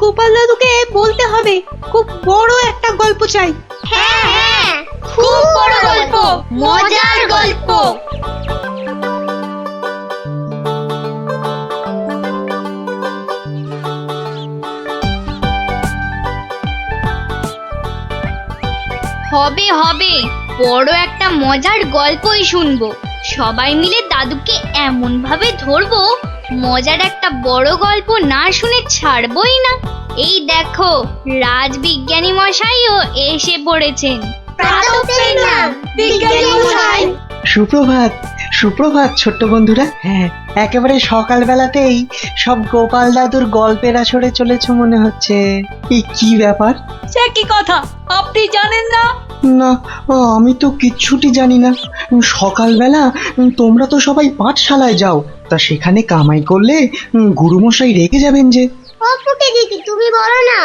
গোপাল দাদুকে বলতে হবে খুব বড় একটা গল্প চাই। হ্যাঁ হ্যাঁ, খুব বড় গল্প, মজার গল্প। হবে হবে, বড় একটা মজার গল্পই শুনবো। সবাই মিলে দাদুকে এমন ভাবে ধরবো, মজার একটা বড় গল্প না শুনে ছাড়বই না। এই দেখো, রাজবিজ্ঞানী মশাইও এসে পড়েছেন। সুপ্রভাত, সুপ্রভাত ছোট্ট বন্ধুরা। হ্যাঁ, একেবারে সকালবেলাতেই সব গোপাল দাদুর গল্পের আসরে চলেছে মনে হচ্ছে। এই কি ব্যাপার? সে কি কথা, আপনি জানেন না? না, আমি তো কিচ্ছুটি জানি না। সকালবেলা তোমরা তো সবাই পাঠশালায় যাও, তা সেখানে কামাই করলে গুরুমশাই রেগে যাবেন যে। অপুকে দিদি, তুমি বলো না।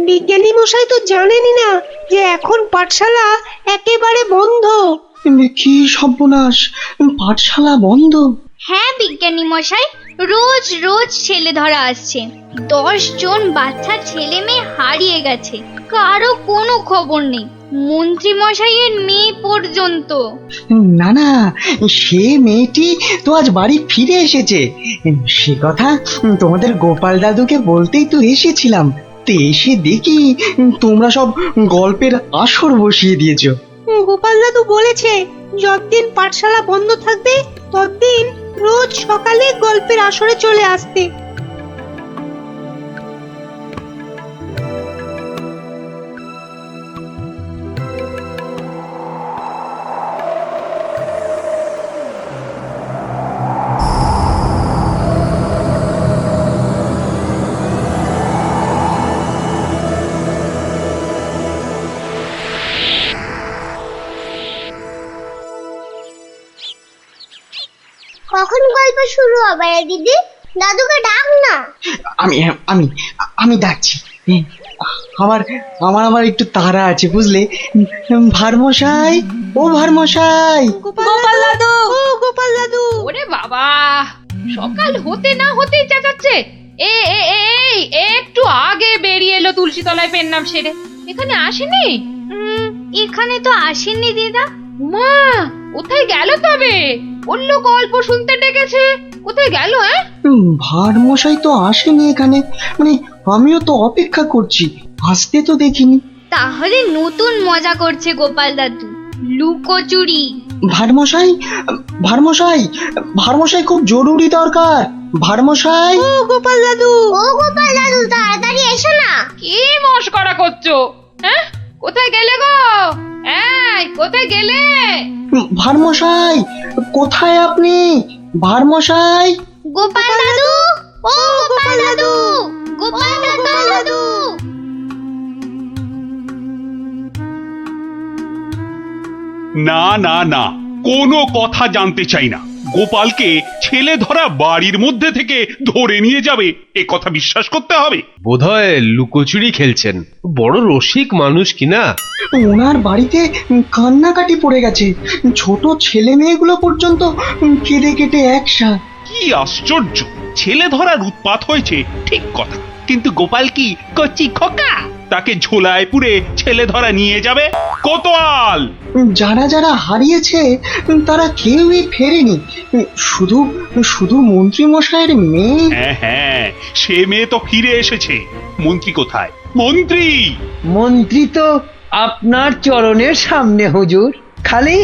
বিজ্ঞানী মশাই তো জানেনই না যে এখন পাঠশালা একেবারে বন্ধ। কি সর্বনাশ, পাঠশালা বন্ধ? হ্যাঁ বিজ্ঞানী মশাই, রোজ রোজ ছেলে ধরা আসছে। 10 জন বাচ্চা ছেলে মেয়ে হারিয়ে গেছে, কারো কোনো খবর নেই, মন্ত্রী মশাইয়ের মেয়ে পর্যন্ত। না না, সে মেয়েটি তো আজ বাড়ি ফিরে এসেছে। সে কথা তোমাদের গোপাল দাদুকে বলতেই তো এসেছিলাম। তো এসে দেখি তোমরা সব গল্পের আসর বসিয়ে দিয়েছো। গোপাল দাদু বলেছে যতদিন পাঠশালা বন্ধ থাকবে ততদিন রোজ সকালে গল্পের আসরে চলে আসতে। কখন গল্প শুরু হবে দিদি? দাদুকে ডাক না। আমি আমি আমি ডাকছি। আমার আমার আমার একটু তাড়া আছে বুঝলে। ভারমশাই, ও ভারমশাই। গোপাল দাদু, ও গোপাল দাদু। ওরে বাবা, সকাল হতে না হতেই চেঁচাচ্ছে। এ এ এ এই, একটু আগে বেরিয়ে এলো তুলসী তলায় পেন নাম সেরে। এখানে আসেনি? এখানে তো আসেননি দিদা। মা, কোথায় গেল তবে? অন্য গল্প শুনতে ডেকেছে, কোথায় গেল? ভারমশাই তো আসেনি এখানে, মানে আমিও তো অপেক্ষা করছি, আসতে তো দেখিনি। তাহলে নতুন মজা করছে গোপাল দাদু, লুকোচুরি। ভারমশাই, ভারমশাই, ভারমশাই খুব জরুরি দরকার। ভারমশাই, ও গোপাল দাদু, ও গোপাল দাদু, তাড়াতাড়ি এসো না। কি মস্করা করছো? হ্যাঁ, কোথায় গেলে গো? এই, কোথায় গেলে? ভারমশাই, কোথায় আপনি? ভারমশাই, গোপাল দাদু, ও গোপাল দাদু, গোপাল দাদু। না না না, কোনো কথা জানতে চাই না। গোপালকে ছেলে ধরা বাড়ির মধ্যে থেকে ধরে নিয়ে যাবে, এ কথা বিশ্বাস করতে হবে? বোধহয় লুকোচুরি খেলছেন। বড় রসিক মানুষ কিনা। ওনার বাড়িতে কান্নাকাটি পড়ে গেছে, ছোট ছেলে মেয়েগুলো পর্যন্ত কেঁদে কেটে একসা। কি আশ্চর্য! ছেলে ধরার উৎপাত হয়েছে ঠিক কথা, কিন্তু গোপাল কি কচি খোকা? তাকে ঝোলায় পুরে ছেলে ধরা নিয়ে যাবে? কোতোয়াল! যারা যারা হারিয়েছে তারা কেউই ফেরেনি, শুধু শুধু মন্ত্রী মশাইয়ের মেয়ে। হ্যাঁ হ্যাঁ, সে মেয়ে তো ফিরে এসেছে। মন্ত্রী কোথায়? মন্ত্রী! মন্ত্রী তো আপনার চরণের সামনে হুজুর। খালি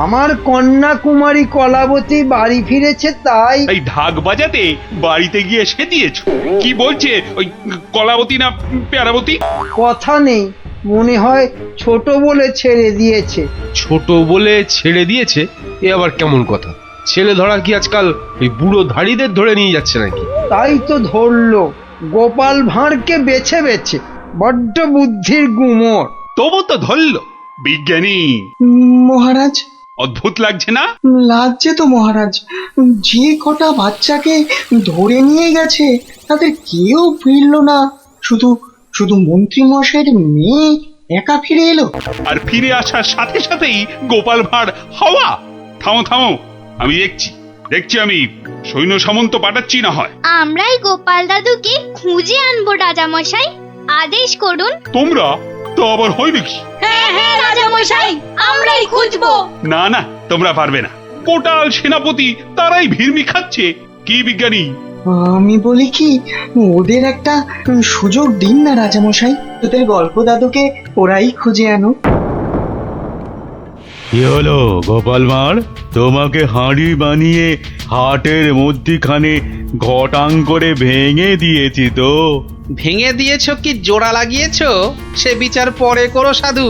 আমার কন্যা কুমারী কলাবতী বাড়ি ফিরেছে তাই। এই ঢাক বাজাতে বাড়িতে গিয়ে সেদিয়েছ? কি বলছে ওই কলাবতী না পেয়ারাবতী? কথা নেই, মনে হয় ছোট বলে ছেড়ে দিয়েছে। ছোট বলে ছেড়ে দিয়েছে? এ আবার কেমন কথা? ছেলে ধরা কি আজকাল ওই বুড়ো ধাড়িদের ধরে নিয়ে যাচ্ছে নাকি? তাই তো ধরলো গোপাল ভাঁড়কে বেছে বেছে। বড্ড বুদ্ধির গুমর। তবু তো ধরল। বিজ্ঞানী মহারাজ, অদ্ভুত লাগছে না? লাগছে তো মহারাজ। যে কটা বাচ্চাকে ধরে নিয়ে গেছে তাদের কেউ ফিরলো না, শুধু শুধু মন্ত্রী মশাইয়ের মেয়ে একা ফিরে এলো। আর ফিরে আসার সাথে সাথেই গোপাল ভাঁড় হাওয়া। থামো থামো, আমি দেখছি দেখছি, আমি সৈন্য সামন্ত পাঠাচ্ছি না হয়। আমরাই গোপাল দাদুকে খুঁজে আনবো রাজা মশাই। আদেশ করুন। তোমরা তো আবার হয় নাকি? হ্যাঁ হ্যাঁ রাজা মশাই, আমরাই খুঁজবো। না না, তোমরা পারবে না। কোটাল সেনাপতি তারাই ভিড়মি খাচ্ছে। কি বিজ্ঞানী? আমি বলি কি, ওদের একটা সুযোগ দিন না রাজামশাই, তোদের গল্প দাদুকে ওরাই খুঁজে আনো। কি হলো গোপাল ভাঁড়, তোমাকে হাঁড়ি বানিয়ে হাটের মধ্যিখানে ঘটাং করে ভেঙে দিয়েছি তো। ভেঙে দিয়েছো কি জোড়া লাগিয়েছো সে বিচার পরে করো সাধু।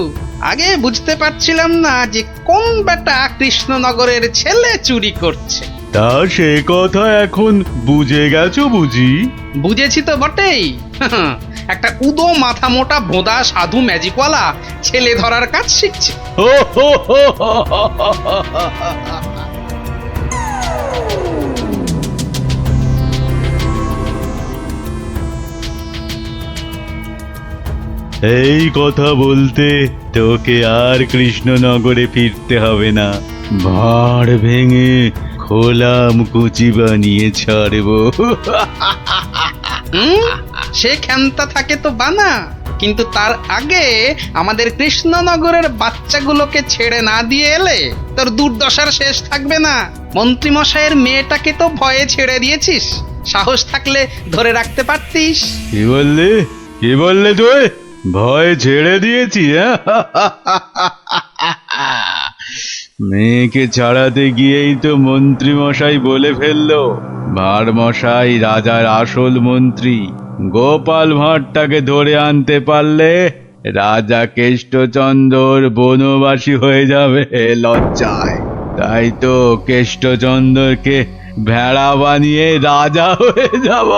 আগে বুঝতে পারছিলাম না যে কোন বেটা কৃষ্ণনগরের ছেলে চুরি করছে। তা সে কথা এখন বুঝে গেছো বুঝি? বুঝেছি তো বটেই। একটা উদো মাথা মোটা ভোঁদা সাধু ম্যাজিকওয়ালা ছেলে ধরার কাজ শিখছে। হো হো হো হো হো হো হো। এই কথা বলতে তোকে আর কৃষ্ণনগরে ফিরতে হবে না। ভাঁড় ভেঙে খোলাম কুচি বানিয়ে ছাড়বো। সে ক্ষমতা থাকে তো বানা, কিন্তু তার আগে আমাদের কৃষ্ণনগরের বাচ্চাগুলোকে ছেড়ে না দিয়ে এলে তোর দুর্দশার শেষ থাকবে না। মন্ত্রীমশাইয়ের মেয়েটাকে তো ভয়ে ছেড়ে দিয়েছিস, সাহস থাকলে ধরে রাখতে পারতিস। কি বললে, কি বললে তুই? ভয় ছেড়ে দিয়েছি? মেয়েকে ছাড়াতে গিয়েই তো মন্ত্রী মশাই বলে ফেললো ভাঁড় মশাই রাজার আসল মন্ত্রী। গোপাল ভাঁড়টাকে ধরে আনতে পারলে রাজা কেষ্টচন্দ্র বনবাসী হয়ে যাবে লজ্জায়। তাই তো কেষ্টচন্দ্রকে ভেড়া বানিয়ে রাজা হয়ে যাব।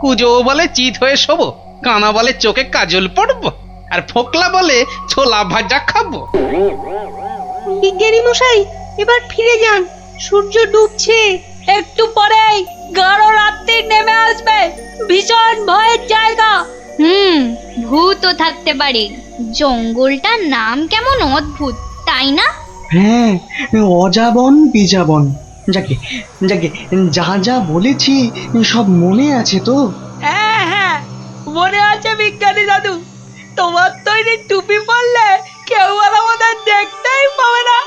কুজো বলে চিত হয়ে শোবো, কানা বলে চোখে কাজল পড়বো, আর ফোকলা বলে ছোলা ভাজা খাবো। বিজ্ঞানী মশাই, এবার ফিরে যান, সূর্য ডুবছে। একটু পরেই গাঢ় রাত্রি নেমে আসবে, ভীষণ ভয়ের জায়গা। ভূতও থাকতে পারে। জঙ্গলটার নাম কেমন অদ্ভুত, তাই না? হ্যাঁ, অজাবন বিজাবন। যাকে যাকে যা যা বলেছি সব মনে আছে তো? হ্যাঁ হ্যাঁ মনে আছে বিজ্ঞানী দাদু, তোমার তৈরি টুপি পরলে কেউ আর আমাদের দেখতেই পাবে না।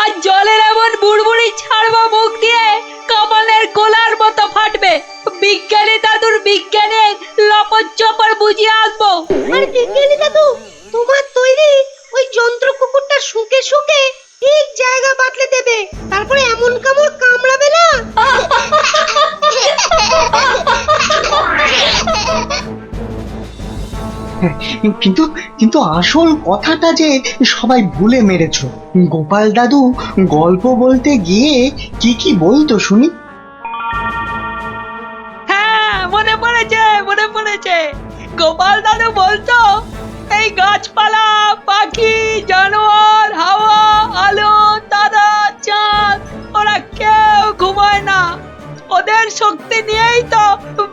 আর জলের এমন বুড়বুড়ি ছাড়বো মুখ দিয়ে, কামানের গোলার মতো ফাটবে। বিজ্ঞানী দাদুর বিজ্ঞানের লপট চপর বুঝিয়ে আসবো। আর বিজ্ঞানী দাদু, তোমার তৈরি ওই যন্ত্র কুকুরটা শুকে শুকে ঠিক জায়গা বাতলে দেবে, তারপরে এমন কামড় কামড়াবে না। কিন্তু কিন্তু আসল কথাটা যে সবাই ভুলে মেরেছো। গোপাল দাদু গল্প বলতে গিয়ে কি কি বলতো শুনি? হ্যাঁ মনে পড়েছে, মনে পড়েছে। গোপাল দাদু বলতো এই গাছপালা, পাখি, জানোয়ার, হাওয়া, আলো, তারা, চাঁদ, ওরা কেউ ঘুমায় না। ওদের শক্তি নিয়েই তো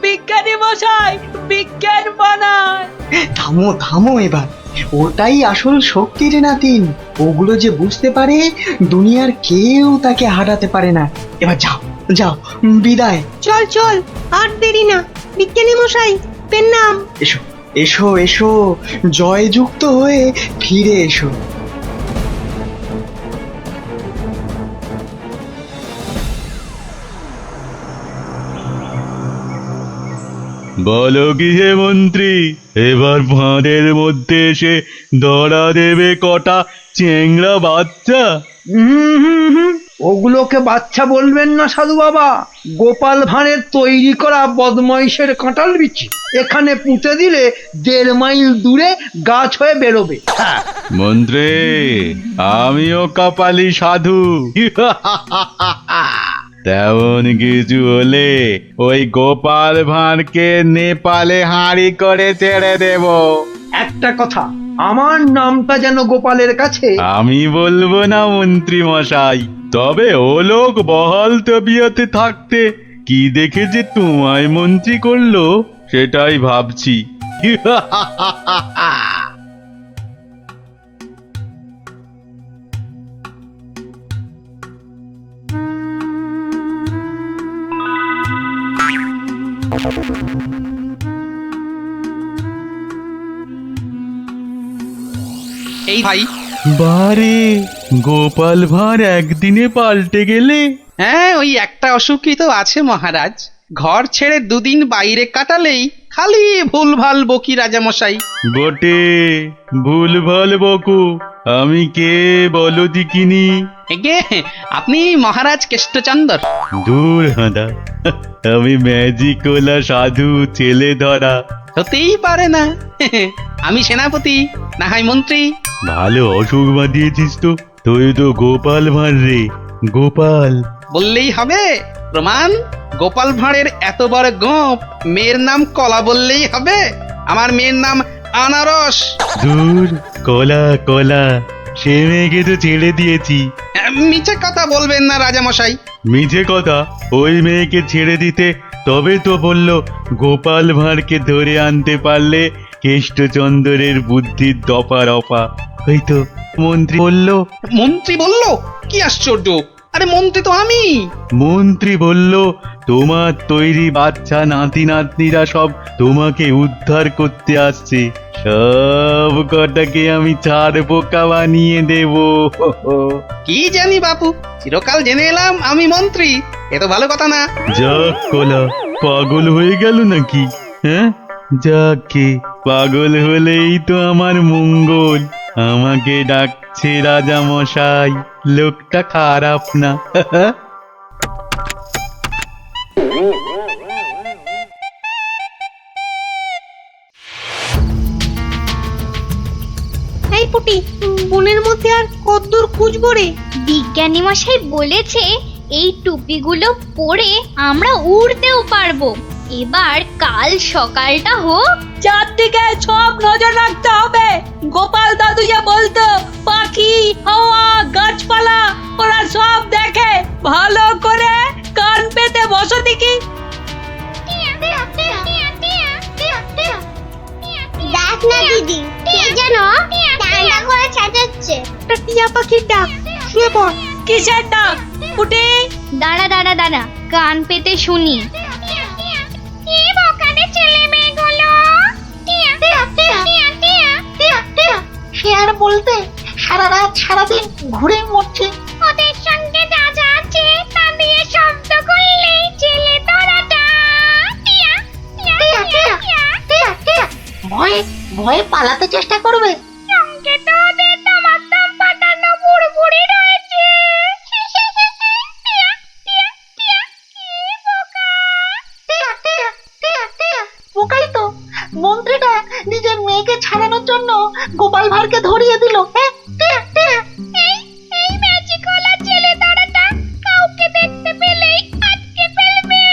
বিজ্ঞানী মশাই বিজ্ঞান বানায়। থামো থামো এবার, ওটাই আসল শক্তির নাতিন। ওগুলো যে বুঝতে পারে দুনিয়ার কেউ তাকে হারাতে পারে না। এবার যাও যাও, বিদায়। চল চল, আর দেরি না। বিজ্ঞানী মশাই, পেন নাম। এসো এসো এসো, জয়যুক্ত হয়ে ফিরে এসো। বলো কি হে মন্ত্রী, এবার ভাঁড়ের মধ্যে এসে ধরা দেবে কটা চেংড়া বাচ্চা? ওগুলোকে বাচ্চা বলবেন না সাধু বাবা, গোপাল ভাঁড়ের তৈরি করা বদমাইশের কাঁঠাল বিচি। এখানে পুঁতে দিলে 1.5 মাইল দূরে গাছ হয়ে বেরোবে। মন্ত্রী, আমিও কপালি সাধু। তেমন কিছু হলে ওই গোপাল ভাঁড়কে নেপালে হাঁড়ি করে ছেড়ে দেব। একটা কথা, আমার নামটা যেন গোপালের কাছে। আমি বলবো না মন্ত্রী মশাই, তবে ও লোক বহাল তবিয়তে থাকতে কি দেখে যে তোমায় মন্ত্রী করলো সেটাই ভাবছি। এই ভাই, বারে গোপাল ভাঁড় একদিনে পাল্টে গেলে। হ্যাঁ ওই একটা অসুখই তো আছে মহারাজ। ঘর ছেড়ে দুদিন বাইরে কাটালেই খালি ভুলভাল বকি রাজামশাই। বটে, ভুলভাল বকো। আমি কে বলো দিকিনি? এগে আপনি মহারাজ কেষ্টচন্দর। দূর হাঁদা, আমি ম্যাজিকওয়ালা সাধু ছেলে ধরা। হতেই পারে না। আমি সেনাপতি, না হয় মন্ত্রী। ভালো অসুখ বাঁধিয়েছিস তো। তুই তো গোপাল ভাঁড় রে, গোপাল। বললেই হবে? প্রমাণ? গোপাল ভাঁড়ের এত বড় গোপ, মেয়ের নাম কলা বললেই হবে? আমার মেয়ের নাম আনারস। দূর, কলা কলা, সে মেয়েকে তো ছেড়ে দিয়েছি। মিছে কথা বলবেন না রাজামশাই। মিছে কথা? ওই মেয়েকে ছেড়ে দিতে তবে তো বলল গোপাল ভাঁড়কে ধরে আনতে পারলে কেষ্টচন্দ্রের বুদ্ধির দফা রফা। ওই তো মন্ত্রী বলল। মন্ত্রী বলল? কি আশ্চর্য! আরে মন্ত্রী তো আমি। মন্ত্রী বলল তোমার তৈরি বাচ্চা নাতি নাতনিরা সব তোমাকে উদ্ধার করতে আসছে, সব কটাকে আমি ছাড় বোকা বানিয়ে দেব। কি জানি বাপু, চিরকাল জেনে এলাম আমি মন্ত্রী। এ তো ভালো কথা না। যাক কলা, পাগল হয়ে গেল নাকি? হ্যাঁ, যাকে পাগল হলেই তো আমার মঙ্গল। আমাকে ডাকছে রাজা মশাই, লোকটা খারাপ না। এই পুটি, বনের মধ্যে আর কতদূর খুঁজবো রে? বিজ্ঞানী মশাই বলেছে এই টুপিগুলো পরে আমরা উড়তেও পারবো। এবার কাল সকালটা হোক। চারদিকে সব নজর রাখতে হবে। গোপাল দাদু যে বলতো পাখি, হাওয়া, গাছপালা ওরা সব দেখে। ভালো করে কান পেতে বসো দেখি। দেখ না দিদি, কে যেন ডান্ডা করে চেঁচাচ্ছে। একটা টিয়া পাখির ডাক। শুয়ে পড়। কিসের ডাক পুটি? দাঁড়া দাঁড়া দাঁড়া, কান পেতে শুনি। সে আর বলতে, সারা রাত সারাদিন ঘুরে মরছে। ওদের সঙ্গে যা যা আছে তা দিয়ে শব্দ করলেই ছেলে তোরাটা ভয়ে ভয়ে পালাতে চেষ্টা করবে। সঙ্গে তো ওদের তোমার দম পাঠানো বুড়বুড়ি রয়েছে। বোকাই তো, মন্ত্রীটা নিজের মেয়েকে ছাড়ানোর জন্য গোপাল ভাঁড়কে ধরিয়ে দিল। এই ম্যাজিকওয়ালা ছেলে ধরাটা কাউকে দেখতে পেলেই আটকে ফেলবে।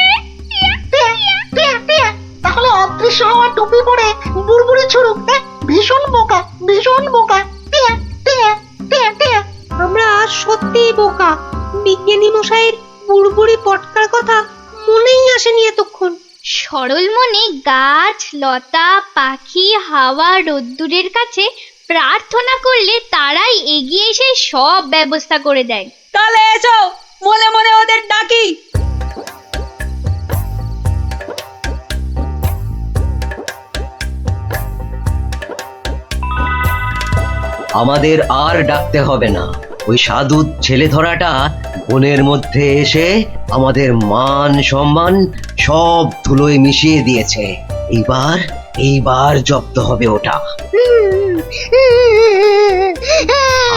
তাহলে অদৃশ্য হওয়া টুপি পরে বুড়বুড়ি ছুড়ুক। ভীষণ বোকা, ভীষণ বোকা। আমরা সত্যিই বোকা। বিজ্ঞানী মশাইয়ের বুড়বুড়ি পটকার কথা মনেই আসেনি এতক্ষণ। সরল মনে গাছ, লতা, পাখি, হাওয়া, রোদ্দুরের কাছে প্রার্থনা করলে তারাই এগিয়ে এসে সব ব্যবস্থা করে দেয়। তাহলে এসো, মনে মনে ওদের ডাকি। আমাদের আর ডাকতে হবে না। ওই সাধু ছেলে ধরাটা বনের মধ্যে এসে আমাদের মান সম্মান সব ধুলোয় মিশিয়ে দিয়েছে। এইবার জব্দ হবে ওটা।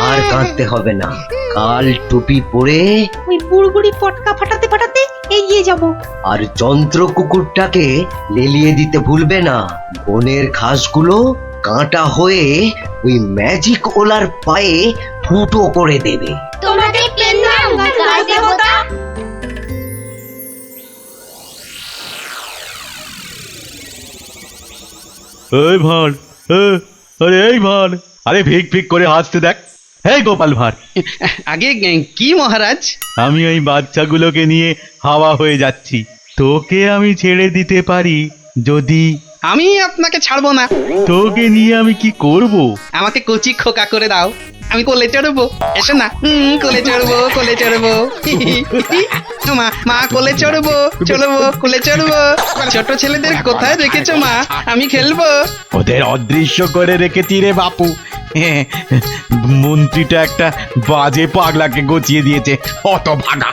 আর কাঁদতে হবে না। কাল টুপি পরে ওই বুড়বুড়ি পটকা ফাটাতে ফাটাতে এগিয়ে যাব। আর যন্ত্র কুকুরটাকে লেলিয়ে দিতে ভুলবে না। বনের ঘাসগুলো কাঁটা হয়ে ওই ম্যাজিক ওলার পায়ে ফুটো করে দেবে। তোমাকে পেলাম গাছ দেবতা। এই ভাঁড়, আরে এই ভাঁড়, আরে ভিক ভিক করে হাসতে দেখ। হে গোপাল ভাঁড়, আগে কি মহারাজ? আমি ওই বাচ্চাগুলোকে নিয়ে হাওয়া হয়ে যাচ্ছি। তোকে আমি ছেড়ে দিতে পারি যদি। আমি আপনাকে ছাড়বো না। তোকে নিয়ে আমি কি করব? আমাকে কচি খোকা করে দাও। আমি কোলে চড়বো, এসো না। কোলে চড়বো, কোলে চড়বো। মা, মা কোলে চড়বো, চড়বো, কোলে চড়বো। ছোট ছেলেদের কোথায় রেখেছো মা? আমি খেলবো। ওদের অদৃশ্য করে রেখেছি রে বাপু। মন্ত্রীটা একটা বাজে পাগলাকে গচিয়ে দিয়েছে, অত ভাগা।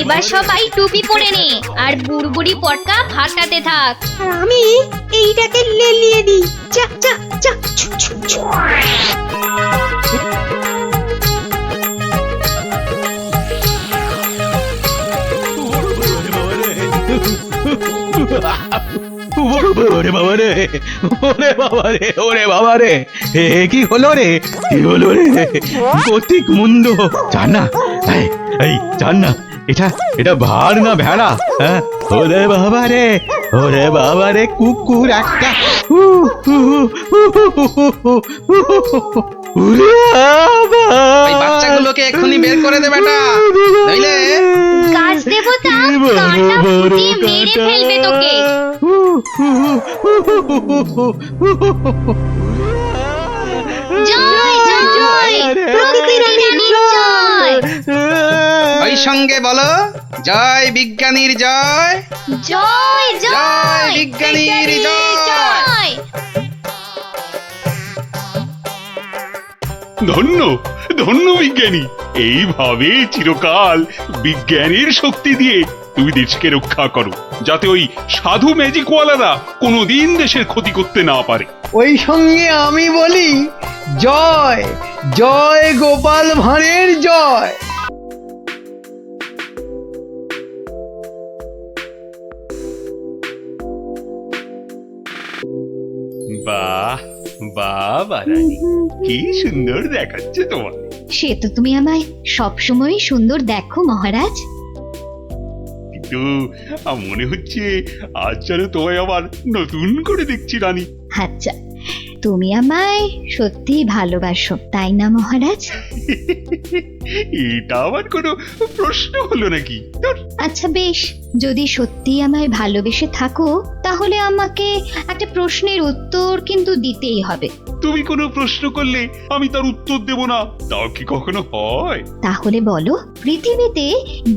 এবার সবাই টুপি পরে নে আর বুড়বুড়ি পটকা ফাটাতে থাক। আর আমি এইটাকে লেলিয়ে দিই। যা যা যা। ছু, ছু, ছু। ওরে বাবা রে, ওরে বাবা রে, ওরে বাবা রে, কি হলো রে, কি হলো রে? গতিক মুন্ড, জান না, এই জান না, এটা ভার না ভেড়া? হ্যাঁ, ওরে বাবা রে, ওরে বাবা রে, কুকুর একটা। ওই বাচ্চাগুলোকে এক্ষুনি বের করে দে বেটা, নইলে গাছ দেবতা কাঁটা ফুটিয়ে মেরে ফেলবে তোকে। জয় জয় প্রকৃতি রানীর জয়। ওই সঙ্গে বলো, জয় বিজ্ঞানীর জয়, জয় জয় জয় বিজ্ঞানীর জয়। ধন্য ধন্য বিজ্ঞানী, এইভাবে চিরকাল বিজ্ঞানের শক্তি দিয়ে তুমি দেশকে রক্ষা করো, যাতে ওই সাধু ম্যাজিকওয়ালারা কোনোদিন দেশের ক্ষতি করতে না পারে। ওই সঙ্গে আমি বলি, জয় জয় গোপাল ভাঁড়ের জয়। বাহ বাহ রানী, কি সুন্দর দেখাচ্ছে তোমার। সে তো তুমি আমায় সবসময় সুন্দর দেখো মহারাজ। কিন্তু মনে হচ্ছে আজ যেন তোমায় আবার নতুন করে দেখছি রানী। আচ্ছা, তুমি আমায় সত্যি ভালোবাসো তাই না মহারাজ? এটা আবার কোনো প্রশ্ন হলো নাকি? ধুর। আচ্ছা বেশ, যদি সত্যি আমায় ভালোবেসে থাকো তাহলে আমাকে একটা প্রশ্নের উত্তর কিন্তু দিতেই হবে। তুমি কোনো প্রশ্ন করলে আমি তার উত্তর দেব না, তাও কি কখনো হয়? তাহলে বলো, পৃথিবীতে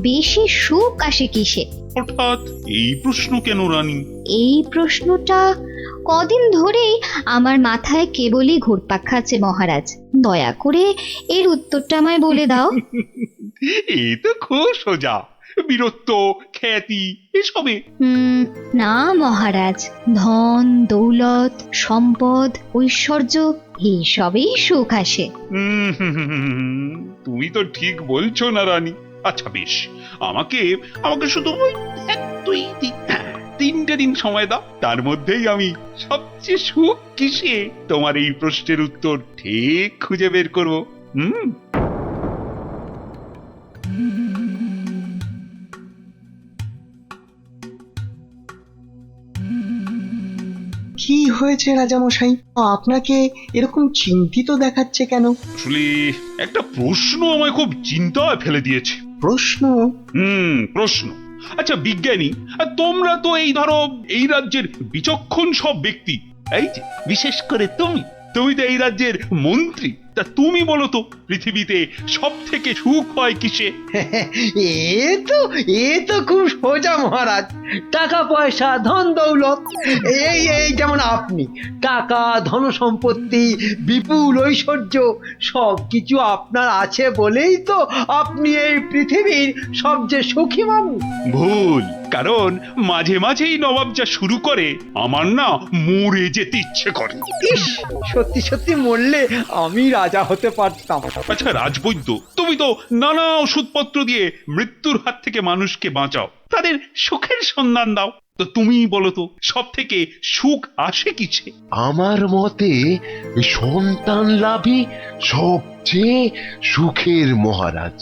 বেশি সুখ আসে কিসে? হঠাৎ এই প্রশ্ন কেন রানী? এই প্রশ্নটা কদিন ধরেই আমার মাথায় কেবলই ঘুরপাক খাচ্ছে মহারাজ। দয়া করে এর উত্তরটা আমায় বলে দাও। এ তো খুব সোজা, বীরত্ব, খ্যাতি এসবে। না মহারাজ, ধন দৌলত সম্পদ ঐশ্বর্য এইসবেই সুখ আসে। তুমি তো ঠিক বলছো না রানী। আচ্ছা বেশ, আমাকে আমাকে শুধু ওই 3টে দিন সময় দাও, তার মধ্যেই আমি সবচেয়ে সুখ কিসে তোমার এই প্রশ্নের উত্তর ঠিক খুঁজে বের করবো। কি হয়েছে রাজামশাই, আপনাকে এরকম চিন্তিত দেখাচ্ছে কেন? আসলে একটা প্রশ্ন আমায় খুব চিন্তায় ফেলে দিয়েছে। প্রশ্ন? প্রশ্ন। আচ্ছা বিজ্ঞানী, তোমরা তো এই ধরো এই রাজ্যের বিচক্ষণ সব ব্যক্তি, এই যে বিশেষ করে তুমি তো এই রাজ্যের মন্ত্রী, তা তুমি বলো তো পৃথিবীতে সব থেকে সুখ হয় কিসে? এ তো খুব সোজা মহারাজ, টাকা পয়সা ধন দৌলত। এই যেমন আপনি, টাকা ধন সম্পত্তি বিপুল ঐশ্বর্য সবকিছু আপনার আছে বলেই তো আপনি এই পৃথিবীর সবচেয়ে সুখী মানুষ। ভুল, কারণ মাঝে মাঝেই নবাব যা শুরু করে আমার না মরে যেতে ইচ্ছে করে। ইস, সত্যি সত্যি মরলে আমি রাজা হতে পারতাম। আচ্ছা রাজবৈদ্য, তুমি তো নানা ওষুধপত্র দিয়ে মৃত্যুর হাত থেকে মানুষকে বাঁচাও, তাদের সুখের সন্ধান দাও, তো তুমি বলো তো সব থেকে সুখ আসে কিসে? আমার মতে সন্তান লাভই সবচেয়ে সুখের মহারাজ।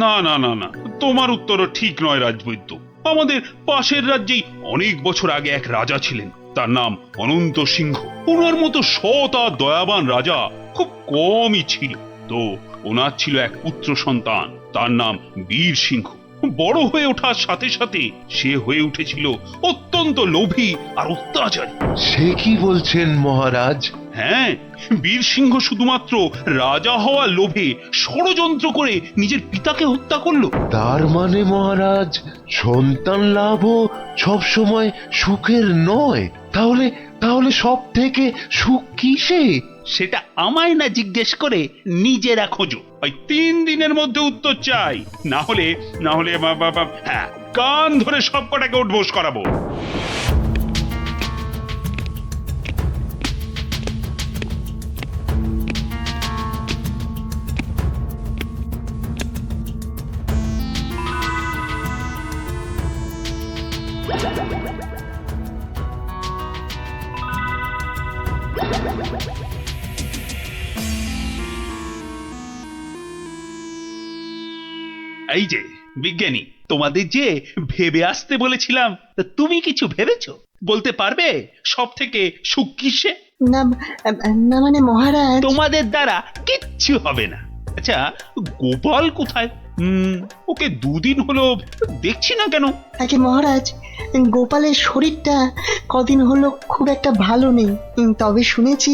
না না না না, তোমার উত্তরও ঠিক নয় রাজবৈদ্য। আমাদের পাশের রাজ্যেই অনেক বছর আগে এক রাজা ছিলেন, তার নাম অনন্ত সিংহ। ওনার মতো সৎ আর দয়াবান রাজা খুব কমই ছিল। তো ওনার ছিল এক পুত্র সন্তান, তার নাম বীর সিংহ। বড় হয়ে ওঠার সাথে সাথে সে হয়ে উঠেছিল অত্যন্ত লোভী আর অত্যাচারী। সে কি বলছেন মহারাজ? হ্যাঁ, বীর সিংহ শুধুমাত্র রাজা হওয়ার লোভে ষড়যন্ত্র করে নিজের পিতাকে হত্যা করলো। তার মানে মহারাজ, সন্তান লাভও সব সময় সুখের নয়। তাহলে তাহলে সব থেকে সুখ কিসে? সেটা আমায় না জিজ্ঞেস করে নিজেরা খোঁজো। ওই 3 দিনের মধ্যে উত্তর চাই, না হলে হ্যাঁ, কান ধরে সব কটাকে উঠবোস করাবো। এই যে বিজ্ঞানী, তোমাদের যে ভেবে আসতে বলেছিলাম, তা তুমি কিছু ভেবেছো? বলতে পারবে সব থেকে সুখ কিসে? না না মানে মহারাজ, তোমাদের দ্বারা কিচ্ছু হবে না। আচ্ছা, গোপাল কোথায়? ওকে 2 দিন হলো দেখছি না কেন? আগে মহারাজ, গোপালের শরীরটা কদিন হলো খুব একটা ভালো নেই, তবে শুনেছি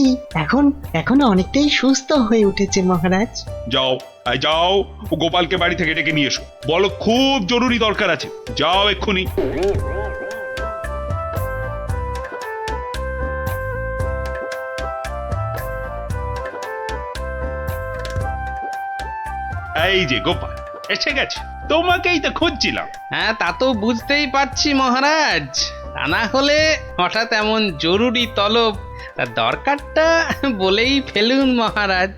এখন অনেকটাই সুস্থ হয়ে উঠেছে মহারাজ। যাও যাও, গোপালকে বাড়ি থেকে ডেকে নিয়ে এসো, বলো খুব জরুরি দরকার আছে। যাও এক্ষুনি। এই যে গোপাল এসে গেছে, তোমাকেই তো খুঁজছিলাম। হ্যাঁ, তা তো বুঝতেই পারছি মহারাজ। তা না হলে হঠাৎ এমন জরুরি তলব, দরকারটা বলেই ফেলুন মহারাজ।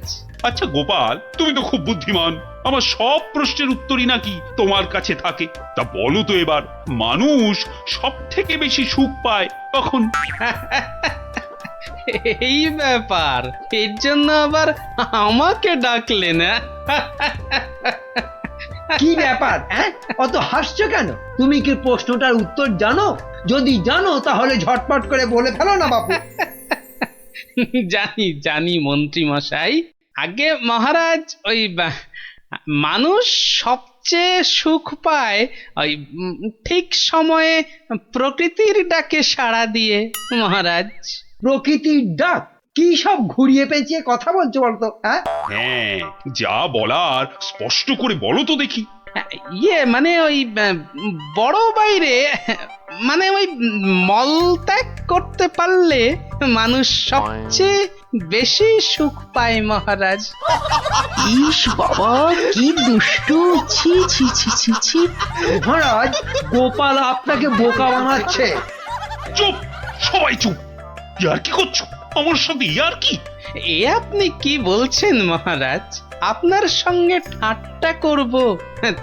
আচ্ছা গোপাল, তুমি তো খুব বুদ্ধিমান, আমার সব প্রশ্নের উত্তরই নাকি তোমার কাছে থাকে। তা বলো তো এবার, মানুষ সব থেকে বেশি সুখ পায় কখন? এই ব্যাপার, এর জন্য আবার আমাকে ডাকলেন? কি ব্যাপার? অত হাসছো কেন? তুমি কি প্রশ্নটার উত্তর জানো? যদি জানো তাহলে ঝটপট করে বলে ফেলো না বাপু। জানি জানি মন্ত্রী মশাই। আগে মহারাজ, ওই মানুষ সবচেয়ে সুখ পায় ওই ঠিক সময়ে প্রকৃতির ডাকে সাড়া দিয়ে মহারাজ। প্রকৃতির ডাক? কি সব ঘুরিয়ে পেঁচিয়ে কথা বলছো বলতো? হ্যাঁ, যা বলার স্পষ্ট করে বলো তো দেখি। মানে ওই বড় বাইরে, মানে ওই মলত্যাগ করতে পারলে মানুষ সবচেয়ে বেশি সুখ পায় মহারাজ। ইস বাবা, কি দুষ্টু! ছি ছি ছি ছি ছি! মহারাজ, গোপাল আপনাকে বোকা বানাচ্ছে। চুপ, সবাই চুপ! ইয়ার কি করছো আমার সাথে? ইয়ার কি? এ আপনি কি বলছেন মহারাজ? আপনার সঙ্গে ঠাট্টা করব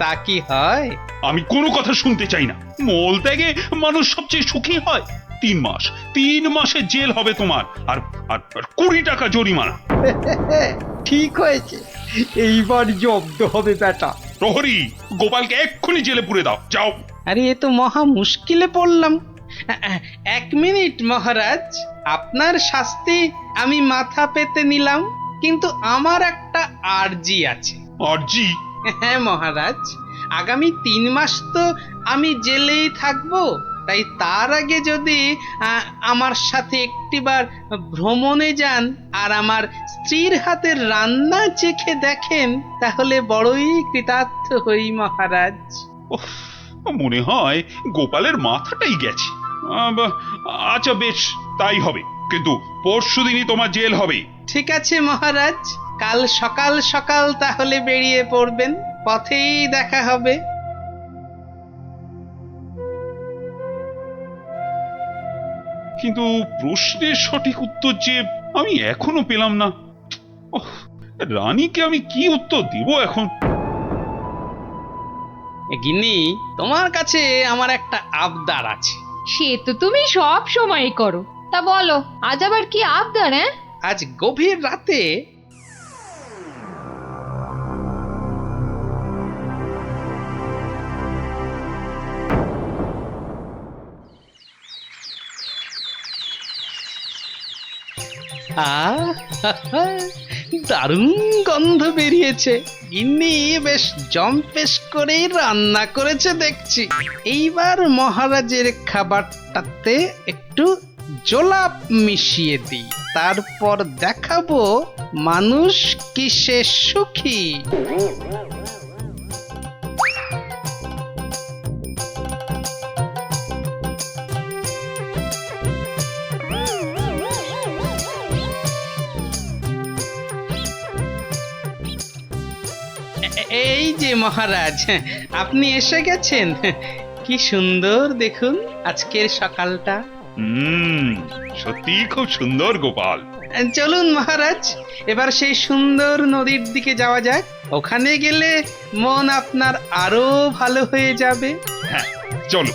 তা কি হয়? আমি কোনো কথা শুনতে চাই না। মলত্যাগে মানুষ সবচেয়ে সুখী হয়। 3 মাসের জেল হবে তোমার, আর 20 টাকা জরিমানা। ঠিক হয়েছে, এইবার জব্দ হবে বেটা। প্রহরী, গোপালকে এক্ষুনি জেলে পুরে দাও, যাও। আরে এ তো মহা মুশকিলে পড়লাম। 1 মিনিট মহারাজ, আপনার শাস্তি আমি মাথা পেতে নিলাম, কিন্তু আমার একটা আর্জি আছে। আর্জি? হ্যাঁ মহারাজ, আগামী 3 মাস তো আমি জেলেই থাকবো, তাই তার আগে যদি আমার সাথে একটিবার ভ্রমণে যান আর আমার স্ত্রীর হাতের রান্না চেখে দেখেন, তাহলে বড়ই কৃতার্থ হই মহারাজ। মনে হয় গোপালের মাথাটাই গেছে। আচ্ছা বেশ, তাই হবে, কিন্তু পরশুদিনই তোমার জেল হবে। ঠিক আছে মহারাজ, কাল সকাল সকাল তাহলে বেরিয়ে পড়বেন, পথেই দেখা হবে। কিন্তু প্রশ্নের সঠিক উত্তর যে আমি এখনো পেলাম না। রানীকে আমি কি উত্তর দিব এখন? গিন্নি, তোমার কাছে আমার একটা আবদার আছে। সে তো তুমি সব সময় করো। তা বলো, আজ আবার কি আবদার? আজ গভীর রাতে দারুণ গন্ধ বেরিয়েছে। গিন্নি বেশ জম্পেশ করেই রান্না করেছে দেখছি। এইবার মহারাজের খাবারটাতে একটু জোলাপ মিশিয়ে দিই, তারপর দেখাবো মানুষ কিসে সুখী। এই যে মহারাজ, আপনি এসে গেছেন। কি সুন্দর দেখুন আজকের সকালটা। সত্যি খুব সুন্দর গোপাল। চলুন মহারাজ, এবার সেই সুন্দর নদীর দিকে যাওয়া যাক। ওখানে গেলে মন আপনার আরো ভালো হয়ে যাবে। হ্যাঁ চলো।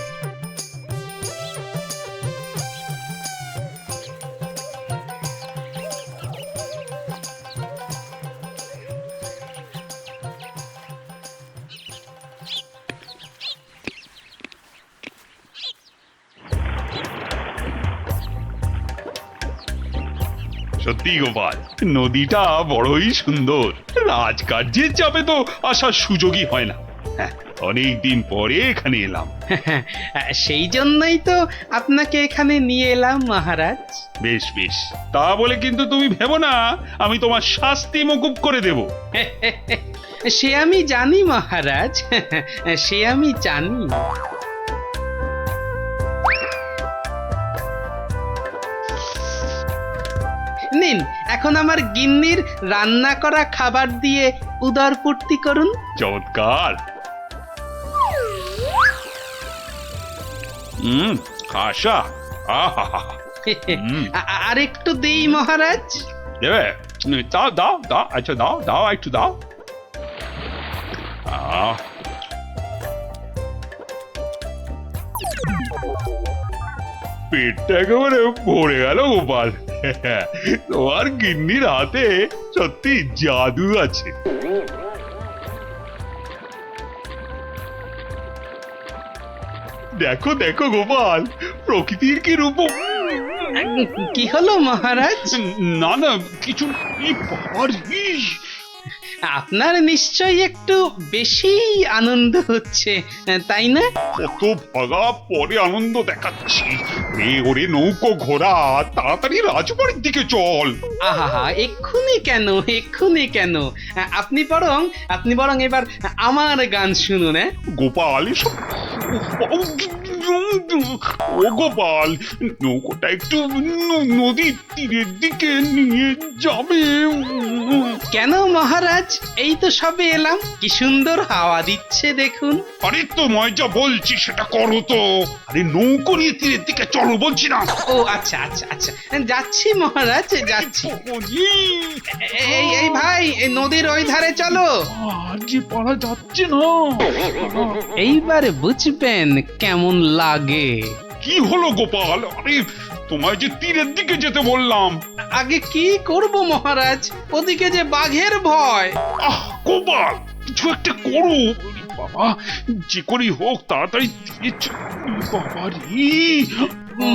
সত্যি গোপাল, নদীটা বড়ই সুন্দর। রাজকার্যের চাপে তো আসার সুযোগই হয় না। হ্যাঁ, অনেকদিন পরে এখানে এলাম। সেই জন্যই তো আপনাকে এখানে নিয়ে এলাম মহারাজ। বেশ বেশ, তা বলে কিন্তু তুমি ভেবো না আমি তোমার শাস্তি মকুব করে দেব। সে আমি জানি মহারাজ, সে আমি জানি। নিন, এখন আমার গিন্নির রান্না করা খাবার দিয়ে উদরপূর্তি করুন। চমৎকার। খাসা। আহা, আর একটু দেই মহারাজ। দেবে? দাও দাও দাও, আচ্ছা দাও দাও, একটু দাও। পেটটা একেবারে ভরে গেল গোপাল। তোমার গিন্নির হাতে সত্যি জাদু আছে। দেখো দেখো গোপাল, প্রকৃতির কি রূপ। কি হলো মহারাজ? না না কিছু। আপনার নিশ্চয়ই একটু বেশি আনন্দ হচ্ছে, তাই না? কত ভাগা পরে আনন্দ দেখাচ্ছি। ওরে নৌকো ঘোড়া, তাড়াতাড়ি রাজবাড়ির দিকে চল। আহা, এক্ষুনি কেন, এক্ষুনি কেন? আপনি বরং এবার আমার গান শুনুন। গোপাল এসব। ও গোপাল, নৌকোটা একটু নদীর তীরের দিকে নিয়ে যাবে। কেন মহারাজ, এই তো সবে এলাম, কি সুন্দর হাওয়া দিচ্ছে দেখুন। আরে তোমায় যা বলছি সেটা করো তো। আরে নৌকো নিয়ে তীরের দিকে চলো বলছি না। ও আচ্ছা আচ্ছা আচ্ছা, যাচ্ছি মহারাজ, যাচ্ছি। এই ভাই, এই নদীর ওই ধারে চলো। যে পারা যাচ্ছে না। এইবারে বুঝবেন কেমন লাগে। কি হলো গোপাল? আরে তোমায় যে তীরের দিকে যেতে বললাম। আগে কি করব মহারাজ, ওদিকে যে বাঘের ভয়। আহ গোপাল, কিছু একটা করো। বাবা, যে করেই হোক তাড়াতাড়ি বাবা রে।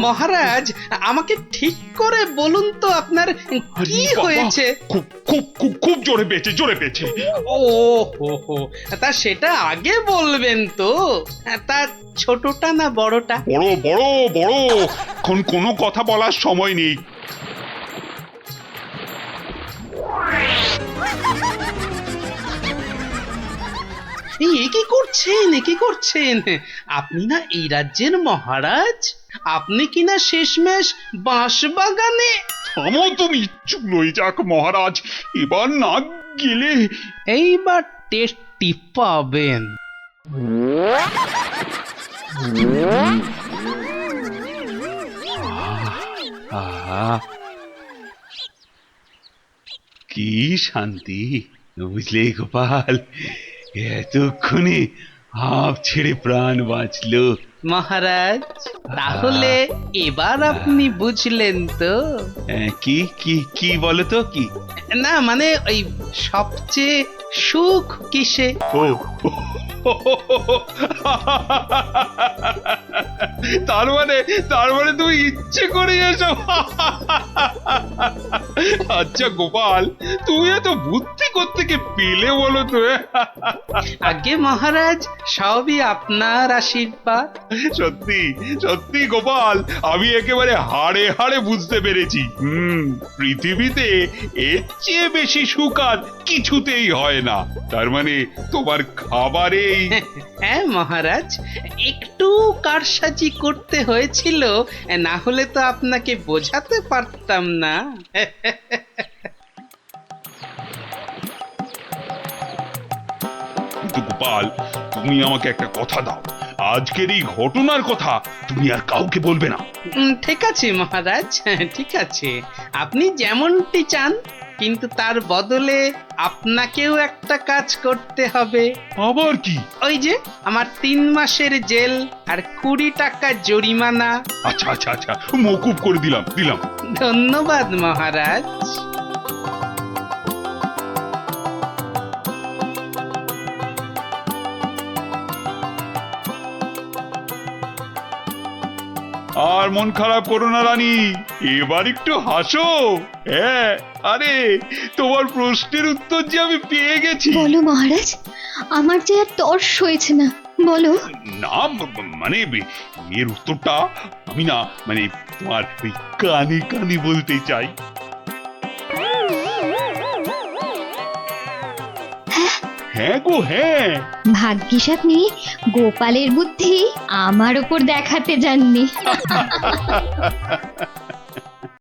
মহারাজ, আমাকে ঠিক করে বলুন তো আপনার কি হয়েছে? খুব খুব খুব খুব জোরে পেয়েছে, জোরে পেয়েছে। ও হো, তা সেটা আগে বলবেন তো। তা ছোটটা না বড়টা? বড় বড় বড়, এখন কোনো কথা বলার সময় নেই। কি করছেন? আপনি না এই রাজ্যের মহারাজ? আপনি কি না শেষমেশ বাঁশ বাগানে? থামো তুমি, চুলোই যাক মহারাজ। এবার না গেলে এইবার টেস্টি পাবেন। কি শান্তি, বুঝলে গোপাল? এতক্ষণে হাঁপ ছেড়ে প্রাণ বাঁচলো। মহারাজ, তাহলে এবার আপনি বুঝলেন তো? কি কি কি বলো তো? কি না মানে ওই সবচেয়ে সুখ কিসে? ও তার মানে তুমি ইচ্ছে করে এসব আচ্ছা গোপাল, তুমি এত বুদ্ধি কোত্থেকে পেলে বলো তো? আগে মহারাজ, সবই আপনার আশীর্বাদ। সত্যি সত্যি গোপাল, আমি একেবারে হাড়ে হাড়ে বুঝতে পেরেছি। পৃথিবীতে এর চেয়ে বেশি সুখ আর কিছুতেই হয় না। তার মানে তোমার খাবারেই। হ্যাঁ মহারাজ, একটু কারসাজি করতে হয়েছিল, না হলে তো আপনাকে বোঝাতে পারতাম না। কিন্তু গোপাল, তুমি আমাকে একটা কথা দাও, আজকের এই ঘটনার কথা তুমি আর কাউকে বলবে না। ঠিক আছে মহারাজ, ঠিক আছে, আপনি যেমনটি চান, কিন্তু তার বদলে আপনাকেও একটা কাজ করতে হবে। আবার কি? ওই যে আমার 3 মাসের জেল আর 20 টাকা জরিমানা। আচ্ছা আচ্ছা আচ্ছা, মকুব করে দিলাম। ধন্যবাদ মহারাজ। আর মন খারাপ করো না রানী, এবার একটু হাসো। হ্যাঁ, আরে তোমার প্রশ্নের উত্তর যে আমি পেয়ে গেছি। বলো মহারাজ, আমার যে আর তর্স হয়েছে না, বলো। না মানে এর উত্তরটা আমি না মানে তোমার ওই কানে কানে বলতে চাই। হ্যাঁ গো হ্যাঁ। ভাগ্যিস আপনি গোপালের বুদ্ধি আমার ওপর দেখাতে যাননি।